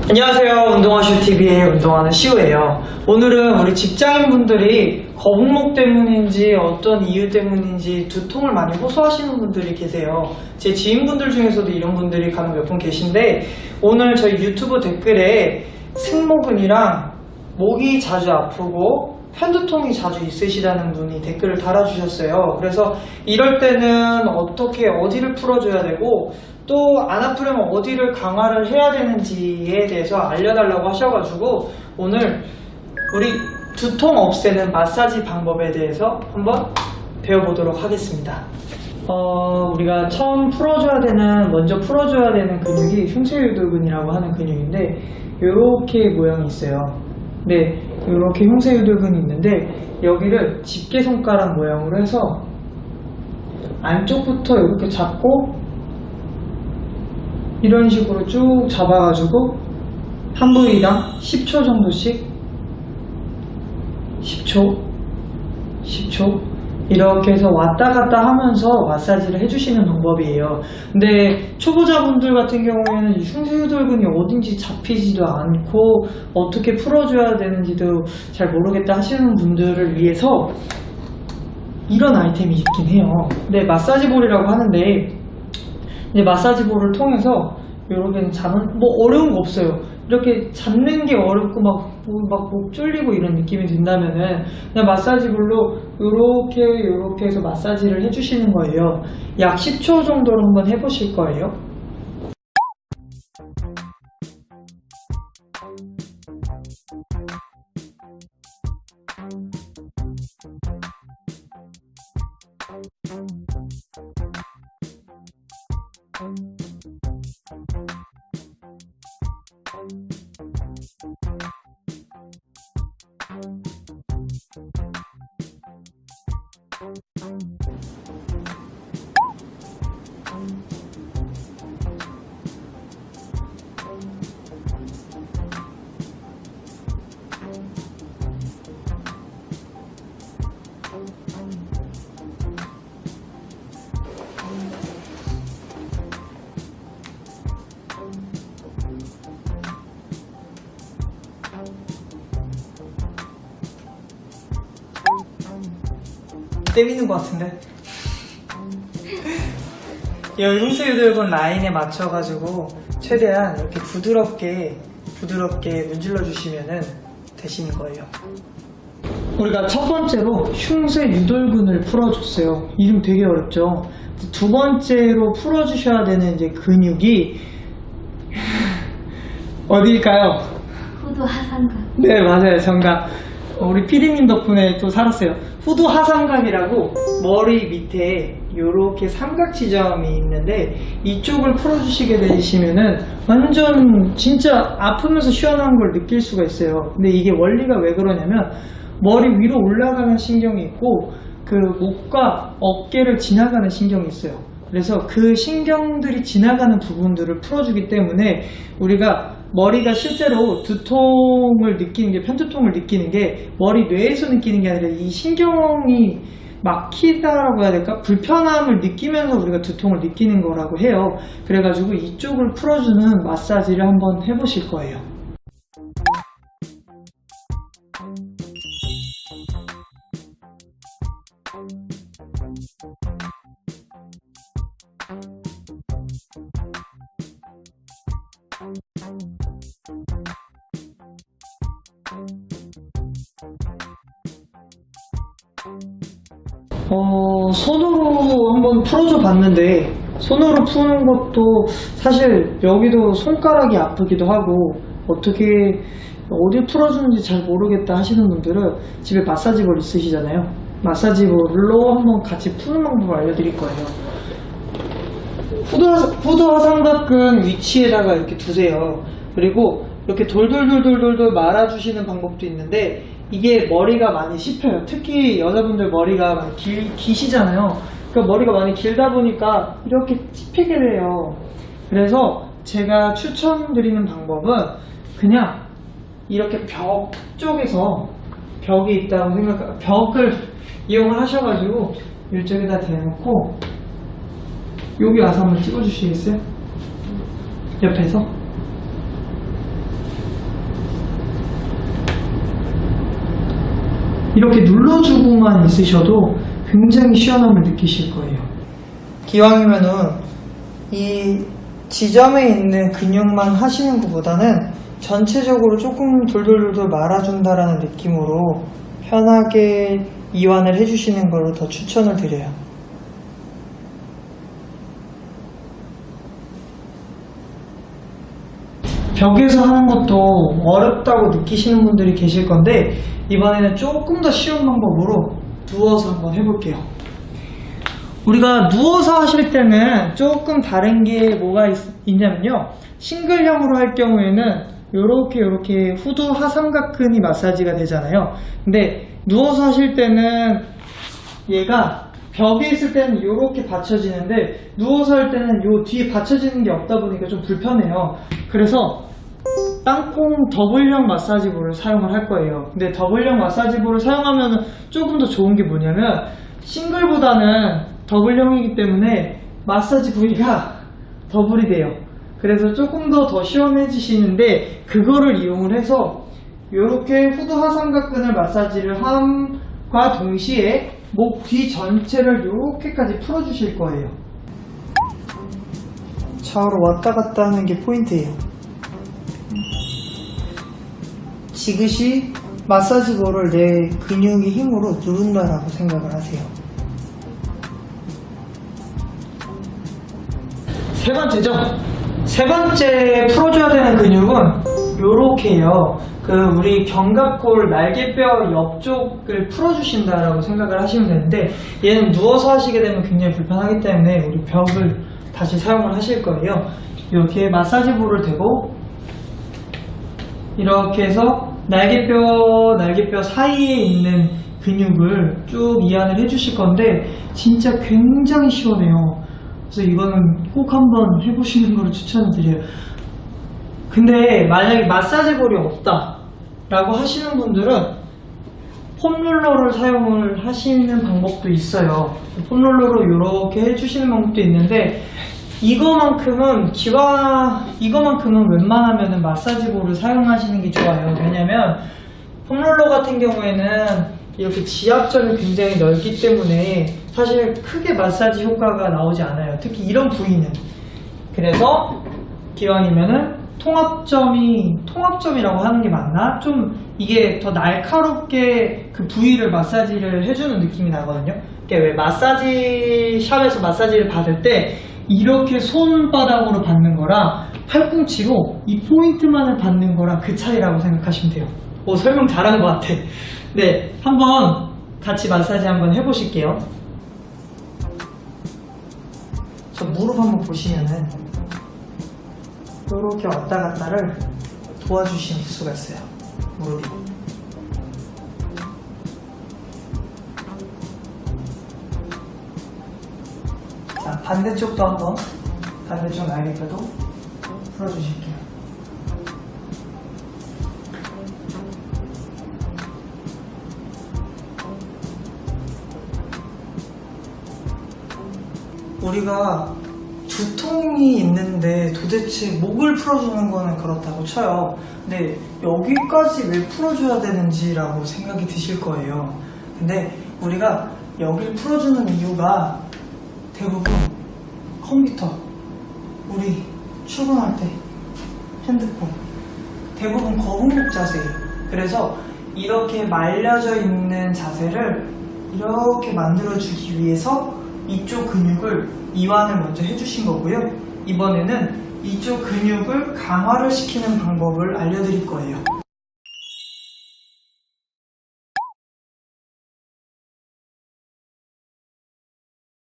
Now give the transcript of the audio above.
안녕하세요. 운동화쇼TV의 운동하는 시우예요. 오늘은 우리 직장인분들이 거북목 때문인지 어떤 이유 때문인지 두통을 많이 호소하시는 분들이 계세요. 제 지인분들 중에서도 이런 분들이 간혹 몇 분 계신데, 오늘 저희 유튜브 댓글에 승모근이랑 목이 자주 아프고 편두통이 자주 있으시다는 분이 댓글을 달아주셨어요. 그래서 이럴 때는 어떻게 어디를 풀어줘야 되고 또 안 아프려면 어디를 강화를 해야 되는지에 대해서 알려달라고 하셔가지고 오늘 우리 두통 없애는 마사지 방법에 대해서 한번 배워보도록 하겠습니다. 우리가 먼저 풀어줘야 되는 근육이 흉쇄유돌근이라고 하는 근육인데, 이렇게 모양이 있어요. 네, 이렇게 흉쇄유돌근이 있는데, 여기를 집게손가락 모양으로 해서 안쪽부터 이렇게 잡고 이런 식으로 쭉 잡아가지고 한 부위당 10초 정도씩 10초 이렇게 해서 왔다 갔다 하면서 마사지를 해주시는 방법이에요. 근데 초보자분들 같은 경우에는 흉쇄유돌근이 어딘지 잡히지도 않고 어떻게 풀어줘야 되는지도 잘 모르겠다 하시는 분들을 위해서 이런 아이템이 있긴 해요. 네, 마사지볼이라고 하는데, 이제 마사지볼을 통해서 이렇게 잡는, 어려운 거 없어요. 이렇게 잡는 게 어렵고 막 목 졸리고 이런 느낌이 든다면은 그냥 마사지볼로 이렇게 해서 마사지를 해주시는 거예요. 약 10초 정도로 한번 해보실 거예요. 때미는 것 같은데? 이 흉쇄유돌근 라인에 맞춰가지고 최대한 이렇게 부드럽게 문질러 주시면 되시는 거예요. 우리가 첫 번째로 흉쇄유돌근을 풀어줬어요. 이름 되게 어렵죠? 두 번째로 풀어주셔야 되는 이제 근육이 어디일까요? 후두 하상각. 네, 맞아요. 정답. 우리 피디님 덕분에 또 살았어요. 후두 하상각이라고 머리 밑에 이렇게 삼각 지점이 있는데, 이쪽을 풀어주시게 되시면은 완전 진짜 아프면서 시원한 걸 느낄 수가 있어요. 근데 이게 원리가 왜 그러냐면, 머리 위로 올라가는 신경이 있고 그 목과 어깨를 지나가는 신경이 있어요. 그래서 그 신경들이 지나가는 부분들을 풀어주기 때문에 우리가 머리가 실제로 두통을 느끼는 게, 편두통을 느끼는 게 머리 뇌에서 느끼는 게 아니라 이 신경이 막히다라고 해야 될까? 불편함을 느끼면서 우리가 두통을 느끼는 거라고 해요. 그래가지고 이쪽을 풀어주는 마사지를 한번 해보실 거예요. 손으로 한번 풀어줘 봤는데, 손으로 푸는 것도 사실 여기도 손가락이 아프기도 하고 어떻게 어디 풀어주는지 잘 모르겠다 하시는 분들은 집에 마사지볼 있으시잖아요. 마사지볼로 한번 같이 푸는 방법을 알려드릴 거예요. 후두 하상각근 위치에다가 이렇게 두세요. 그리고 이렇게 돌돌돌돌돌 말아주시는 방법도 있는데, 이게 머리가 많이 씹혀요. 특히 여자분들 머리가 많이 기시잖아요. 그러니까 머리가 많이 길다 보니까 이렇게 찝히게 돼요. 그래서 제가 추천드리는 방법은 그냥 이렇게 벽 쪽에서 벽이 있다고 생각하고 벽을 이용을 하셔가지고 이쪽에다 대놓고 여기 와서 한번 찍어주시겠어요? 옆에서 이렇게 눌러주고만 있으셔도 굉장히 시원함을 느끼실 거예요. 기왕이면은 이 지점에 있는 근육만 하시는 것보다는 전체적으로 조금 돌돌돌돌 말아준다라는 느낌으로 편하게 이완을 해주시는 걸로 더 추천을 드려요. 벽에서 하는 것도 어렵다고 느끼시는 분들이 계실 건데 이번에는 조금 더 쉬운 방법으로 누워서 한번 해볼게요. 우리가 누워서 하실 때는 조금 다른 게 뭐가 있냐면요, 싱글형으로 할 경우에는 요렇게 후두 하삼각근이 마사지가 되잖아요. 근데 누워서 하실 때는 얘가 벽에 있을 때는 이렇게 받쳐지는데 누워서 할 때는 요 뒤에 받쳐지는 게 없다 보니까 좀 불편해요. 그래서 땅콩 더블형 마사지볼을 사용을 할 거예요. 근데 더블형 마사지볼을 사용하면 조금 더 좋은 게 뭐냐면 싱글보다는 더블형이기 때문에 마사지 부위가 더블이 돼요. 그래서 조금 더 시원해지시는데 그거를 이용을 해서 이렇게 후두 하삼각근을 마사지를 함과 동시에 목 뒤 전체를 이렇게까지 풀어주실 거예요. 좌우로 왔다 갔다 하는 게 포인트예요. 지그시 마사지볼을 내 근육의 힘으로 누른다라고 생각을 하세요. 세 번째죠. 세 번째 풀어줘야 되는 근육은 요렇게요. 우리 견갑골 날개뼈 옆쪽을 풀어주신다라고 생각을 하시면 되는데 얘는 누워서 하시게 되면 굉장히 불편하기 때문에 우리 벽을 다시 사용을 하실 거예요. 이렇게 마사지볼을 대고 이렇게 해서 날개뼈 사이에 있는 근육을 쭉 이완을 해주실 건데 진짜 굉장히 시원해요. 그래서 이거는 꼭 한번 해보시는 걸 추천드려요. 근데 만약에 마사지볼이 없다 라고 하시는 분들은 폼롤러를 사용을 하시는 방법도 있어요. 폼롤러로 이렇게 해주시는 방법도 있는데 이거만큼은 웬만하면 마사지볼을 사용하시는 게 좋아요. 왜냐면 폼롤러 같은 경우에는 이렇게 지압점이 굉장히 넓기 때문에 사실 크게 마사지 효과가 나오지 않아요. 특히 이런 부위는. 그래서 기왕이면은 통합점이라고 하는 게 맞나? 좀 이게 더 날카롭게 그 부위를 마사지를 해주는 느낌이 나거든요. 그러니까 왜 마사지 샵에서 마사지를 받을 때 이렇게 손바닥으로 받는 거랑 팔꿈치로 이 포인트만을 받는 거랑 그 차이라고 생각하시면 돼요. 설명 잘한 것 같아. 네, 한번 같이 마사지 한번 해보실게요. 저 무릎 한번 보시면은 이렇게 왔다 갔다를 도와주실 수가 있어요. 무릎이. 자, 반대쪽도 한번, 반대쪽 날개뼈도 풀어주실게요. 우리가 두통이 있는데 도대체 목을 풀어주는 거는 그렇다고 쳐요. 근데 여기까지 왜 풀어줘야 되는지라고 생각이 드실 거예요. 근데 우리가 여기를 풀어주는 이유가 대부분 컴퓨터, 우리 출근할 때 핸드폰, 대부분 거북목 자세예요. 그래서 이렇게 말려져 있는 자세를 이렇게 만들어주기 위해서 이쪽 근육을 이완을 먼저 해주신 거고요. 이번에는 이쪽 근육을 강화를 시키는 방법을 알려드릴 거예요.